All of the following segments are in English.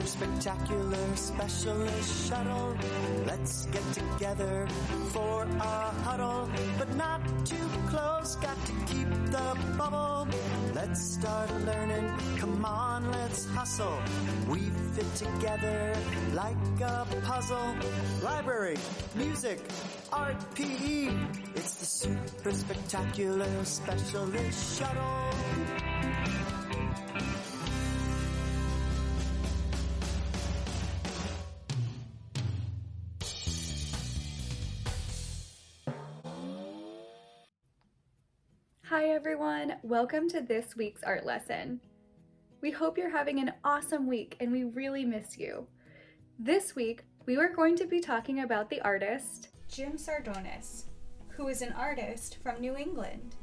super spectacular specialist shuttle. Let's get together for a huddle, but not too close, got to keep the bubble. Let's start learning, come on, let's hustle. We fit together like a puzzle. Library, music, art, PE. It's the super spectacular specialist shuttle. Hi everyone, welcome to this week's art lesson. We hope you're having an awesome week and we really miss you. This week, we are going to be talking about the artist Jim Sardonis, who is an artist from New England.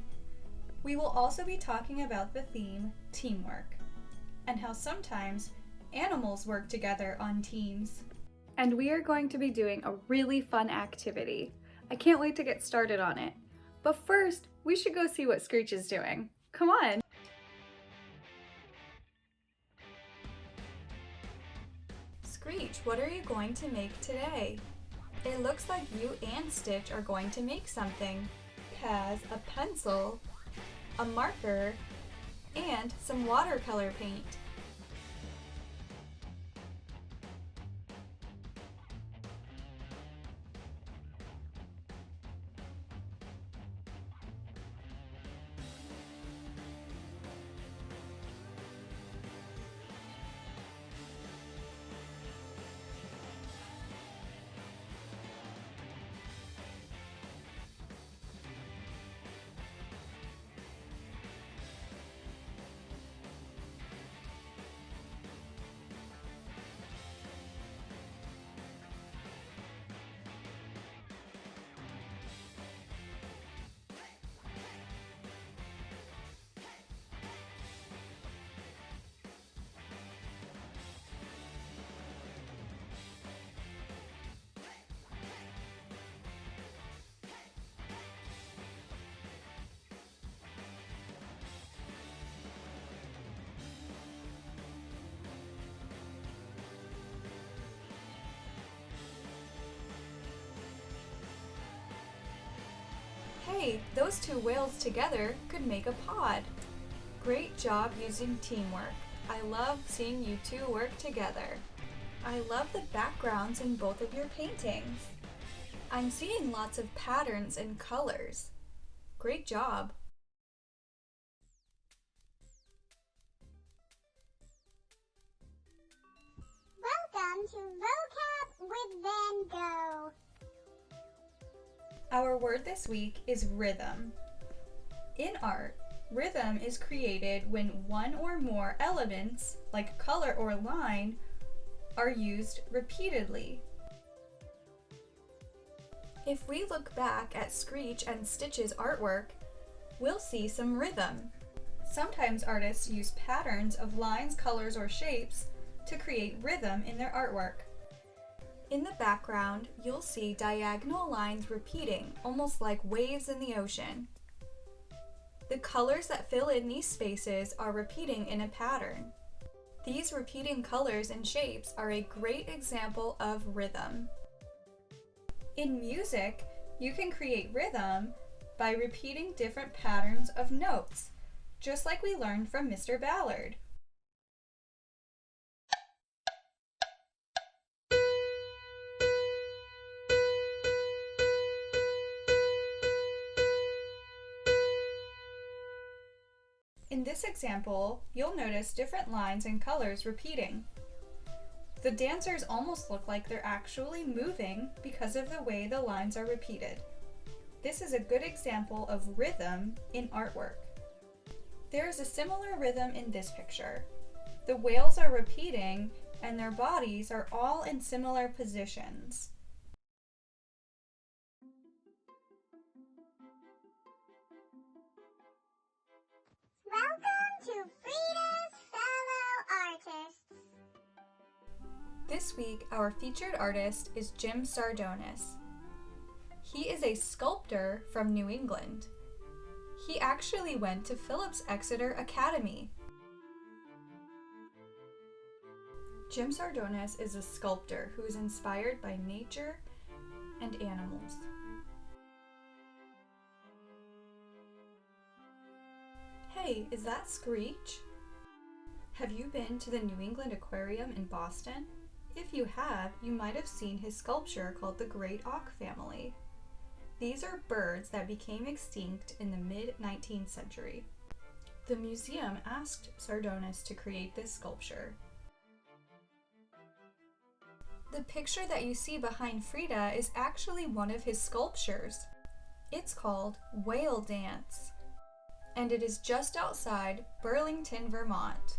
We will also be talking about the theme teamwork and how sometimes animals work together on teams. And we are going to be doing a really fun activity. I can't wait to get started on it. But first, we should go see what Screech is doing. Come on! Screech, what are you going to make today? It looks like you and Stitch are going to make something. It has a pencil, a marker, and some watercolor paint. Hey, those two whales together could make a pod. Great job using teamwork. I love seeing you two work together. I love the backgrounds in both of your paintings. I'm seeing lots of patterns and colors. Great job. Welcome to Vocab with Van Gogh. Our word this week is rhythm. In art, rhythm is created when one or more elements, like color or line, are used repeatedly. If we look back at Screech and Stitch's artwork, we'll see some rhythm. Sometimes artists use patterns of lines, colors, or shapes to create rhythm in their artwork. In the background, you'll see diagonal lines repeating, almost like waves in the ocean. The colors that fill in these spaces are repeating in a pattern. These repeating colors and shapes are a great example of rhythm. In music, you can create rhythm by repeating different patterns of notes, just like we learned from Mr. Ballard. In this example, you'll notice different lines and colors repeating. The dancers almost look like they're actually moving because of the way the lines are repeated. This is a good example of rhythm in artwork. There is a similar rhythm in this picture. The whales are repeating and their bodies are all in similar positions. Welcome to Frida's Fellow Artists. This week, our featured artist is Jim Sardonis. He is a sculptor from New England. He actually went to Phillips Exeter Academy. Jim Sardonis is a sculptor who is inspired by nature and animals. Hey, is that Screech? Have you been to the New England Aquarium in Boston? If you have, you might have seen his sculpture called the Great Auk Family. These are birds that became extinct in the mid-19th century. The museum asked Sardonis to create this sculpture. The picture that you see behind Frida is actually one of his sculptures. It's called Whale Dance, and it is just outside Burlington, Vermont.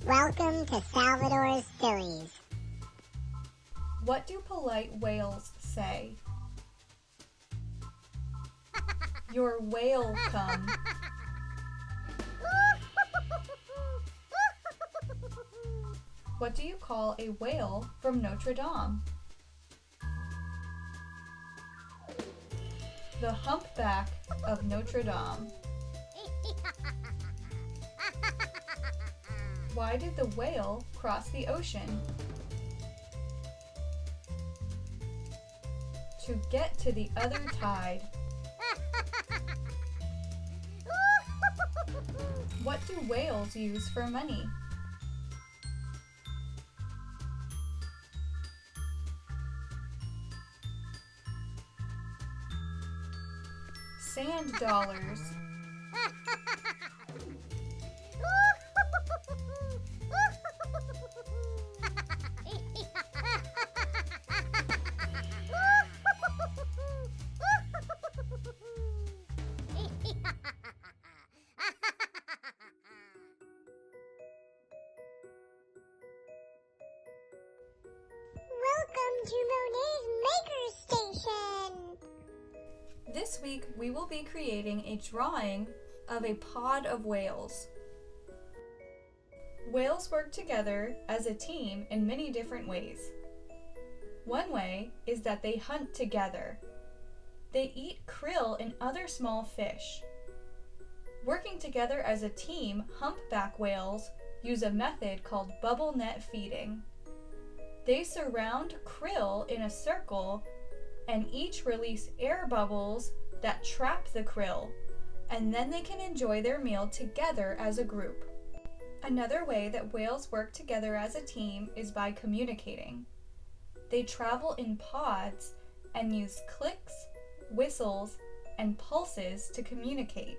Welcome to Salvador's Sillies. What do polite whales say? Your whale come. What do you call a whale from Notre Dame? The humpback of Notre Dame. Why did the whale cross the ocean? To get to the other tide. What do whales use for money? Sand dollars. Welcome to Monet's Maker Station. This week we will be creating a drawing of a pod of whales. Whales work together as a team in many different ways. One way is that they hunt together. They eat krill and other small fish. Working together as a team, humpback whales use a method called bubble net feeding. They surround krill in a circle and each release air bubbles that trap the krill, and then they can enjoy their meal together as a group. Another way that whales work together as a team is by communicating. They travel in pods and use clicks, whistles, and pulses to communicate.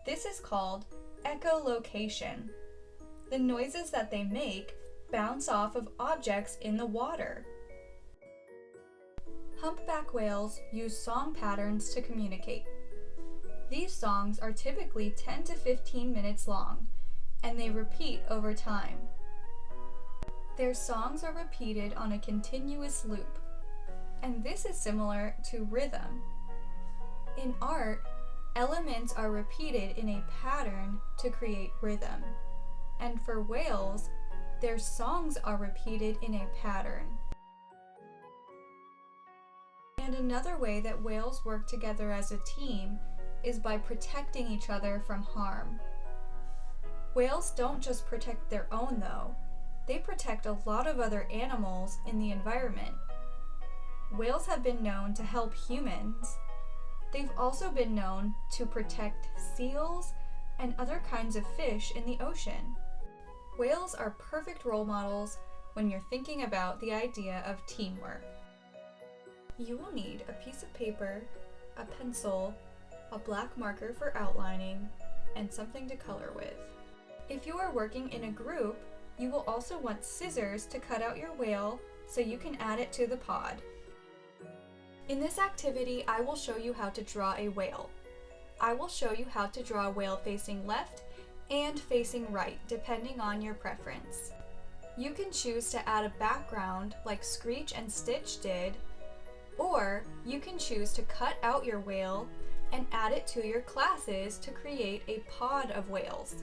This is called echolocation. The noises that they make bounce off of objects in the water. Humpback whales use song patterns to communicate. These songs are typically 10 to 15 minutes long, and they repeat over time. Their songs are repeated on a continuous loop, and this is similar to rhythm. In art, elements are repeated in a pattern to create rhythm, and for whales, their songs are repeated in a pattern. And another way that whales work together as a team is by protecting each other from harm. Whales don't just protect their own though, they protect a lot of other animals in the environment. Whales have been known to help humans. They've also been known to protect seals and other kinds of fish in the ocean. Whales are perfect role models when you're thinking about the idea of teamwork. You will need a piece of paper, a pencil, a black marker for outlining, and something to color with. If you are working in a group, you will also want scissors to cut out your whale so you can add it to the pod. In this activity, I will show you how to draw a whale. I will show you how to draw a whale facing left and facing right, depending on your preference. You can choose to add a background like Screech and Stitch did, or you can choose to cut out your whale and add it to your classes to create a pod of whales.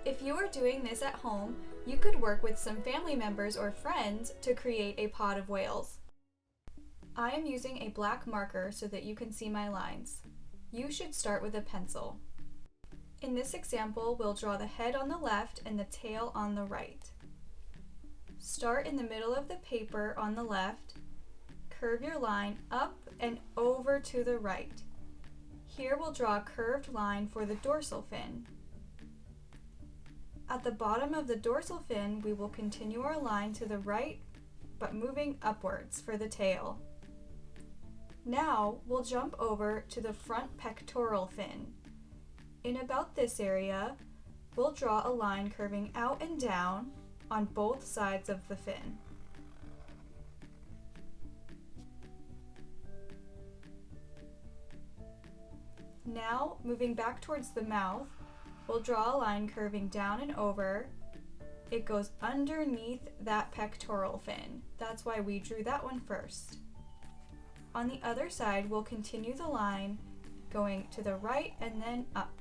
If you are doing this at home, you could work with some family members or friends to create a pod of whales. I am using a black marker so that you can see my lines. You should start with a pencil. In this example, we'll draw the head on the left and the tail on the right. Start in the middle of the paper on the left, curve your line up and over to the right. Here we'll draw a curved line for the dorsal fin. At the bottom of the dorsal fin, we will continue our line to the right, but moving upwards for the tail. Now we'll jump over to the front pectoral fin. In about this area, we'll draw a line curving out and down on both sides of the fin. Now, moving back towards the mouth, we'll draw a line curving down and over. It goes underneath that pectoral fin. That's why we drew that one first. On the other side, we'll continue the line going to the right and then up.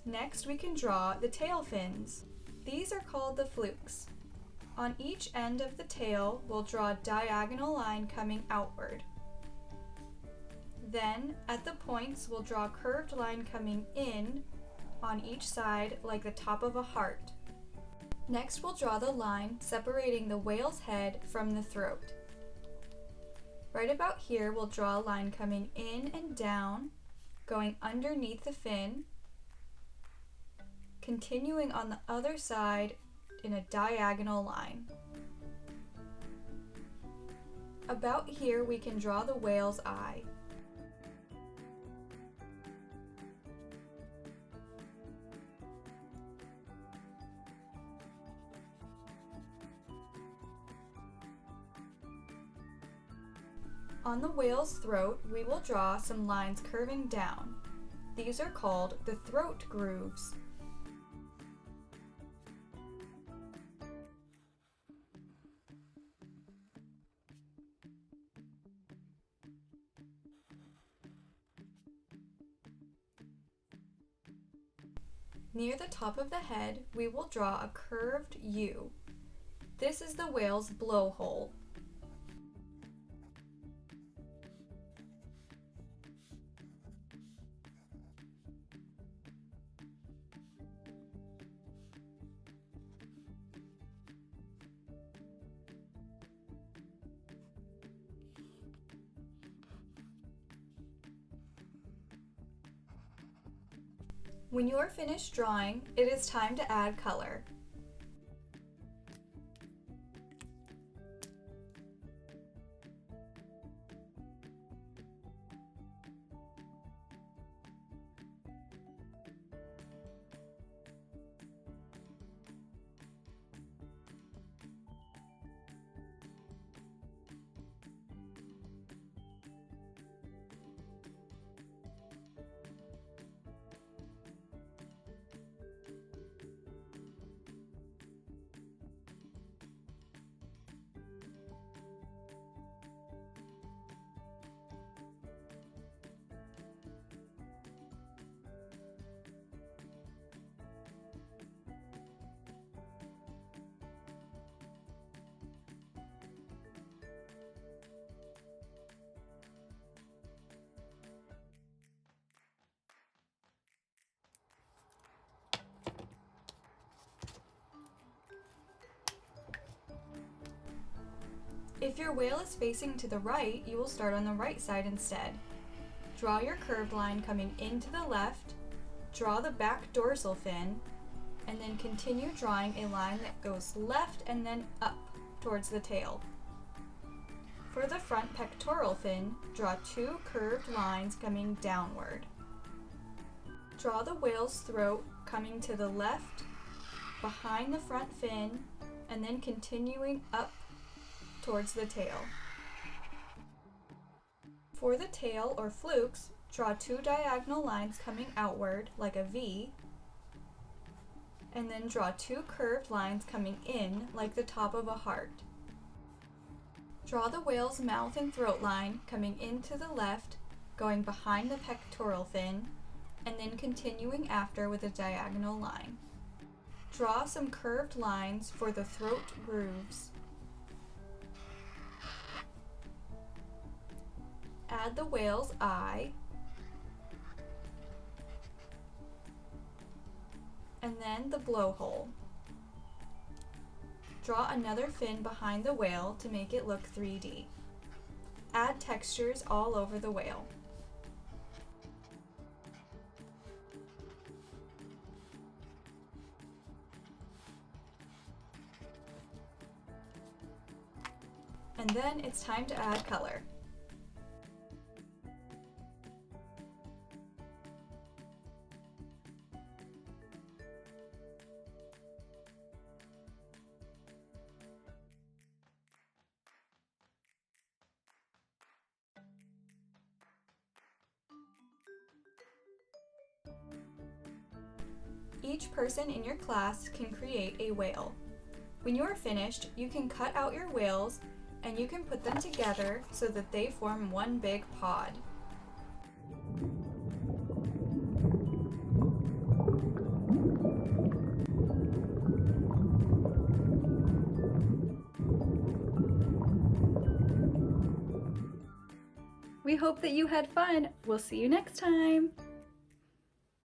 Next, we can draw the tail fins. These are called the flukes. On each end of the tail, we'll draw a diagonal line coming outward. Then, at the points, we'll draw a curved line coming in on each side like the top of a heart. Next, we'll draw the line separating the whale's head from the throat. Right about here, we'll draw a line coming in and down, going underneath the fin, continuing on the other side in a diagonal line. About here, we can draw the whale's eye. On the whale's throat, we will draw some lines curving down. These are called the throat grooves. Near the top of the head, we will draw a curved U. This is the whale's blowhole. When you are finished drawing, it is time to add color. If your whale is facing to the right, you will start on the right side instead. Draw your curved line coming into the left, draw the back dorsal fin, and then continue drawing a line that goes left and then up towards the tail. For the front pectoral fin, draw two curved lines coming downward. Draw the whale's throat coming to the left, behind the front fin, and then continuing up towards the tail. For the tail or flukes, draw two diagonal lines coming outward like a V, and then draw two curved lines coming in like the top of a heart. Draw the whale's mouth and throat line coming into the left, going behind the pectoral fin, and then continuing after with a diagonal line. Draw some curved lines for the throat grooves Add the whale's eye, and then the blowhole. Draw another fin behind the whale to make it look 3D. Add textures all over the whale. And then it's time to add color. Each person in your class can create a whale. When you are finished, you can cut out your whales and you can put them together so that they form one big pod. We hope that you had fun. We'll see you next time.